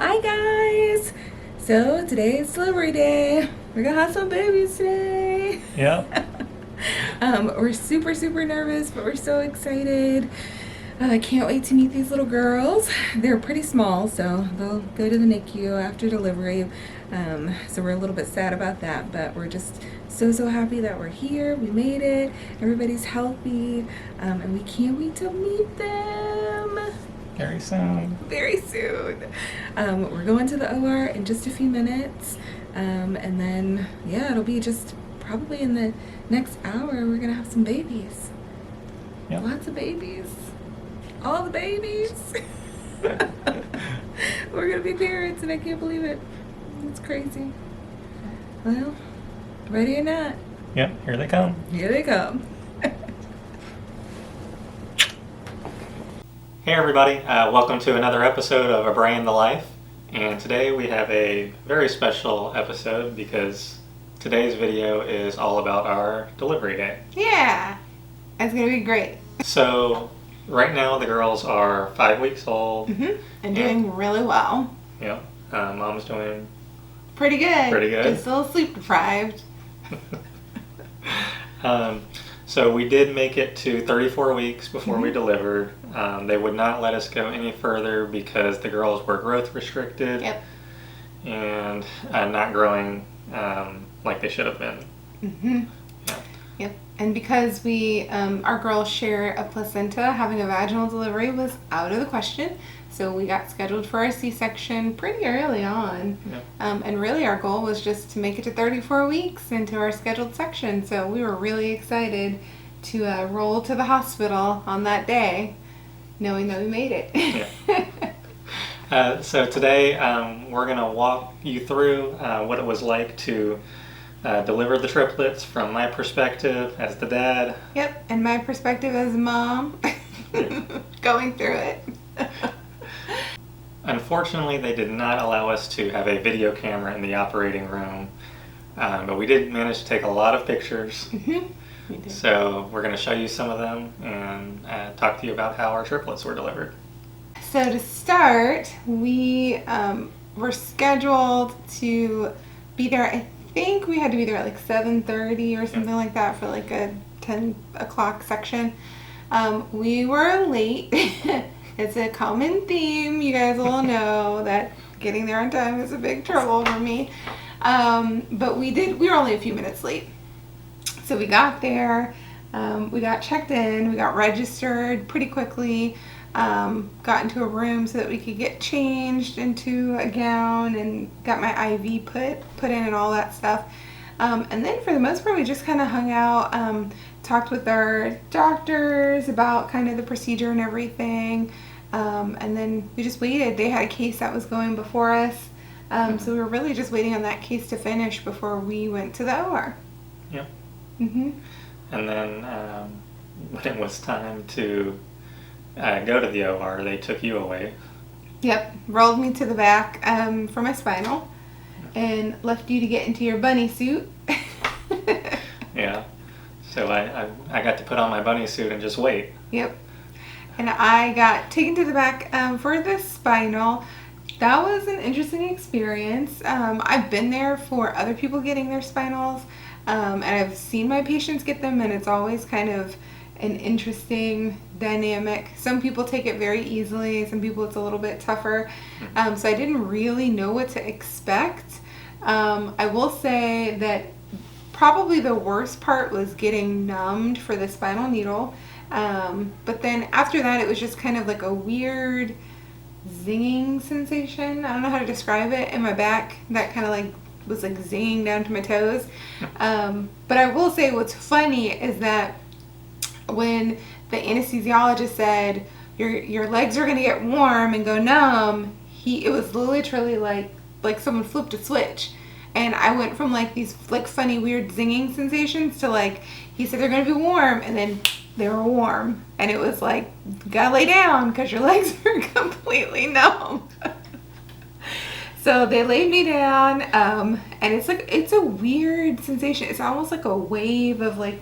Hi guys! So today is delivery day. We're gonna have some babies today. Yep. We're super nervous, but we're so excited. I can't wait to meet these little girls. They're pretty small, so they'll go to the NICU after delivery. So we're a little bit sad about that, but we're just so happy that we're here. We made it. Everybody's healthy, and we can't wait to meet them. Very soon. Very soon. We're going to the OR in just a few minutes. And then, yeah, it'll be just probably in the next hour, we're going to have some babies. Yep. Lots of babies. All the babies. We're going to be parents, and I can't believe it. It's crazy. Well, ready or not, Yep, here they come. here they come. Hey everybody, welcome to another episode of A Bray in the Life. And today we have a very special episode because today's video is all about our delivery day. Yeah, it's going to be great. So right now the girls are 5 weeks old. And doing really well. Yep, mom's doing Pretty good. Pretty good. Just a little sleep deprived. So we did make it to 34 weeks before we delivered. They would not let us go any further because the girls were growth restricted. Yep. And not growing like they should have been. Yep. And because we, our girls share a placenta, having a vaginal delivery was out of the question. So we got scheduled for our C-section pretty early on. Yep. And really our goal was just to make it to 34 weeks into our scheduled section. So we were really excited to roll to the hospital on that day, knowing that we made it. Yeah. So today we're going to walk you through what it was like to deliver the triplets from my perspective as the dad. Yep. And my perspective as a mom, going through it. Unfortunately, they did not allow us to have a video camera in the operating room, but we did manage to take a lot of pictures. We did. So we're going to show you some of them and talk to you about how our triplets were delivered. So to start, we were scheduled to be there. I think we had to be there at like 7:30 or something like that for like a 10 o'clock section. We were late. It's a common theme. You guys all know that getting there on time is a big trouble for me. But we were only a few minutes late. So we got there, we got checked in, we got registered pretty quickly, got into a room so that we could get changed into a gown and got my IV put in and all that stuff. And then for the most part we just kind of hung out, talked with our doctors about kind of the procedure and everything, and then we just waited. They had a case that was going before us, so we were really just waiting on that case to finish before we went to the OR. Yep. Mm-hmm. And then when it was time to go to the OR, they took you away. Yep, rolled me to the back for my spinal and left you to get into your bunny suit. Yeah. So I got to put on my bunny suit and just wait. Yep. And I got taken to the back for the spinal. That was an interesting experience. I've been there for other people getting their spinals, and I've seen my patients get them, and it's always kind of an interesting dynamic. Some people take it very easily, some people it's a little bit tougher. So I didn't really know what to expect. I will say that probably the worst part was getting numbed for the spinal needle. But then after that, it was just kind of like a weird zinging sensation. I don't know how to describe it in my back. That kind of like was like zinging down to my toes. But I will say what's funny is that when the anesthesiologist said your legs are gonna get warm and go numb, it was literally like someone flipped a switch. And I went from like these like funny weird zinging sensations to like, he said they're gonna be warm, and then they were warm, and it was like, you gotta lay down because your legs are completely numb. So they laid me down, and it's a weird sensation. It's almost like a wave of like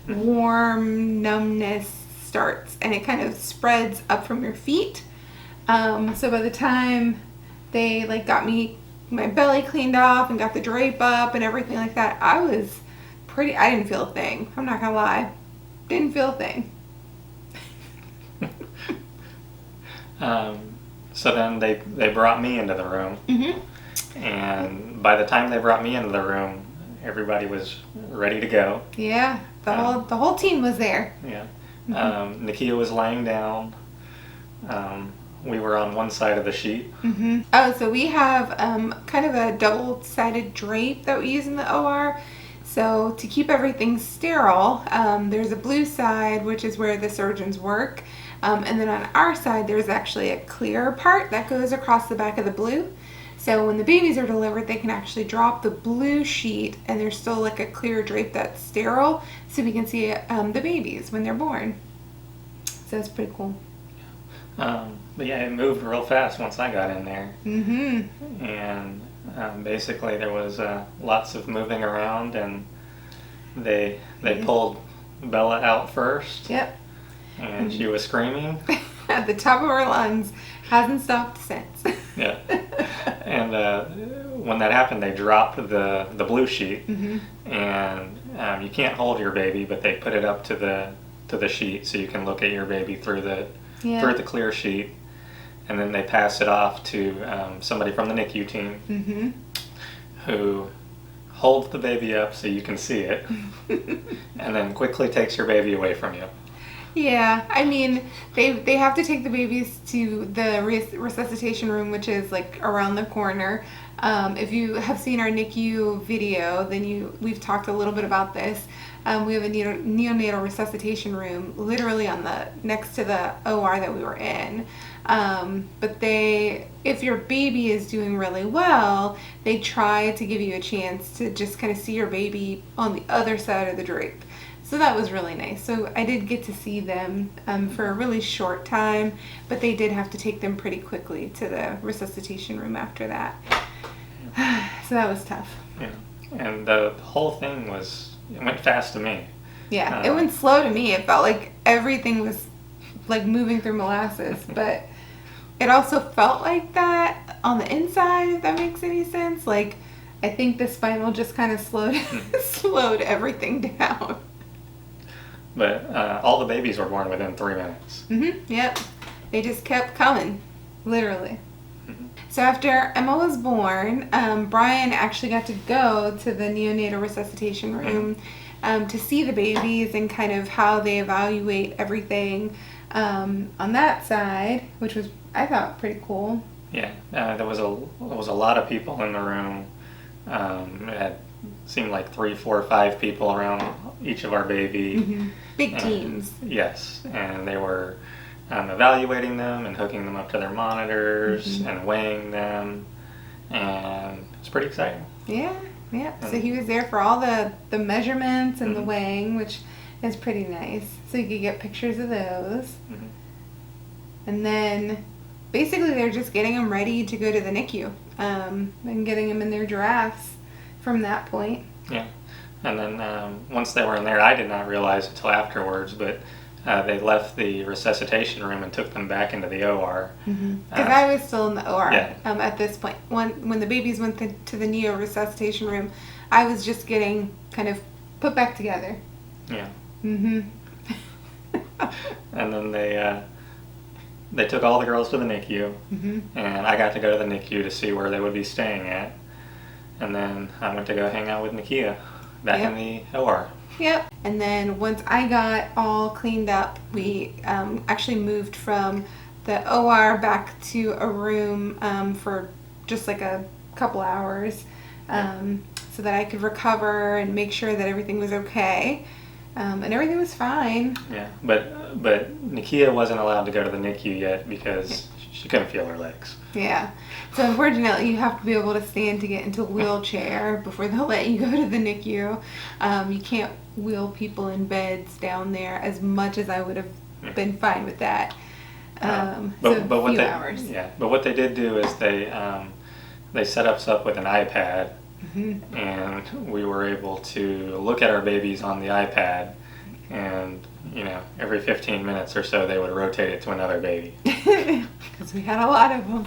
warm numbness starts, and it kind of spreads up from your feet. So by the time They like got me my belly cleaned off and got the drape up and everything like that. I didn't feel a thing. I'm not gonna lie. Didn't feel a thing. So then they brought me into the room. And by the time they brought me into the room, everybody was ready to go. Yeah, the whole team was there. Yeah. Nakia was laying down. We were on one side of the sheet. Oh, so we have kind of a double-sided drape that we use in the OR. So to keep everything sterile, there's a blue side, which is where the surgeons work. And then on our side, there's actually a clear part that goes across the back of the blue. So when the babies are delivered, they can actually drop the blue sheet and there's still like a clear drape that's sterile, so we can see the babies when they're born. So it's pretty cool. But yeah, it moved real fast once I got in there. And basically there was lots of moving around, and they pulled Bella out first. Yep. And she was screaming at the top of her lungs. Hasn't stopped since. Yeah. And when that happened, they dropped the blue sheet, and you can't hold your baby, but they put it up to the sheet so you can look at your baby through the clear sheet, and then they pass it off to somebody from the NICU team who holds the baby up so you can see it, and then quickly takes your baby away from you. Yeah, I mean, they have to take the babies to the resuscitation room, which is like around the corner. If you have seen our NICU video, then we've talked a little bit about this. We have a neonatal resuscitation room literally next to the OR that we were in. But if your baby is doing really well, they try to give you a chance to just kind of see your baby on the other side of the drape. So that was really nice. So I did get to see them for a really short time, but they did have to take them pretty quickly to the resuscitation room after that. So that was tough. Yeah, and the whole thing it went fast to me. Yeah, it went slow to me. It felt like everything was like moving through molasses, but it also felt like that on the inside, if that makes any sense. Like, I think the spinal just kind of slowed everything down. But all the babies were born within 3 minutes. Yep. They just kept coming, literally. So after Emma was born, Brian actually got to go to the neonatal resuscitation room to see the babies and kind of how they evaluate everything on that side, which was, I thought, pretty cool. Yeah, there was a lot of people in the room. It had seemed like 3, 4, 5 people around each of our baby. Big teams. Yes, and they were evaluating them and hooking them up to their monitors and weighing them, and it's pretty exciting. Yeah. So he was there for all the measurements and the weighing, which is pretty nice. So you could get pictures of those. And then basically they're just getting them ready to go to the NICU and getting them in their giraffes from that point. Yeah. And then once they were in there, I did not realize until afterwards, but they left the resuscitation room and took them back into the OR. Because I was still in the OR at this point. When the babies went to the neo resuscitation room, I was just getting kind of put back together. Yeah. And then they took all the girls to the NICU, and I got to go to the NICU to see where they would be staying at. And then I went to go hang out with Nakia back in the OR. Yep. And then once I got all cleaned up, we actually moved from the OR back to a room for just like a couple hours so that I could recover and make sure that everything was okay. And everything was fine. Yeah, but Nakia wasn't allowed to go to the NICU yet because she couldn't feel her legs. Yeah. So unfortunately, you have to be able to stand to get into a wheelchair before they'll let you go to the NICU. You can't wheel people in beds down there as much as I would have been fine with that. But a few hours. Yeah, but what they did do is they set us up with an iPad, and we were able to look at our babies on the iPad, and every 15 minutes or so they would rotate it to another baby. Because we had a lot of them.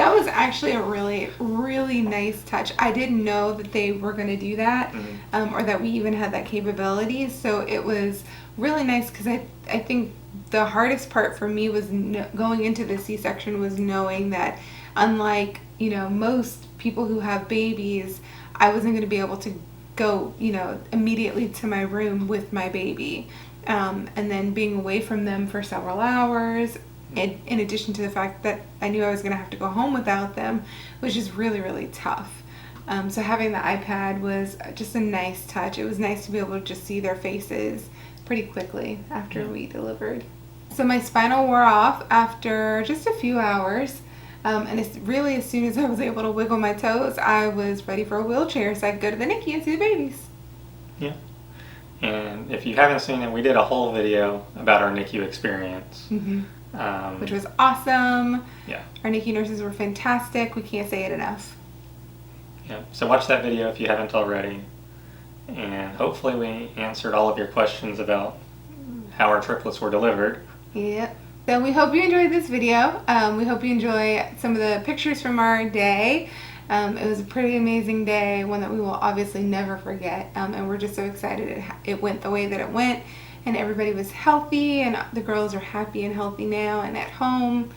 That was actually a really, really nice touch. I didn't know that they were going to do that, or that we even had that capability. So it was really nice because I think the hardest part for me was going into the C-section was knowing that, unlike, you know, most people who have babies, I wasn't going to be able to go, you know, immediately to my room with my baby. And then being away from them for several hours, in addition to the fact that I knew I was going to have to go home without them, was just really, really tough. So having the iPad was just a nice touch. It was nice to be able to just see their faces pretty quickly after we delivered. So my spinal wore off after just a few hours. And it's really, as soon as I was able to wiggle my toes, I was ready for a wheelchair so I could go to the NICU and see the babies. Yeah. And if you haven't seen it, we did a whole video about our NICU experience. Which was awesome. Yeah. Our NICU nurses were fantastic. We can't say it enough. Yeah. So watch that video if you haven't already. And hopefully we answered all of your questions about how our triplets were delivered. Yep. So we hope you enjoyed this video. We hope you enjoy some of the pictures from our day. It was a pretty amazing day, one that we will obviously never forget. And we're just so excited it went the way that it went. And everybody was healthy, and the girls are happy and healthy now and at home.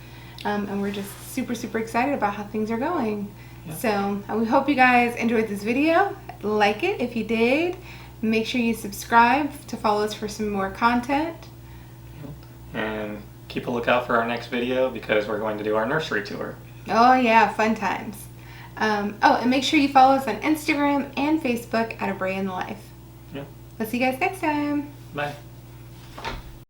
And we're just super, super excited about how things are going. Yeah. So we hope you guys enjoyed this video. Like it if you did. Make sure you subscribe to follow us for some more content. And keep a lookout for our next video because we're going to do our nursery tour. Oh yeah, fun times. And make sure you follow us on Instagram and Facebook at A Bray in the Life. Yeah. We'll see you guys next time. Bye.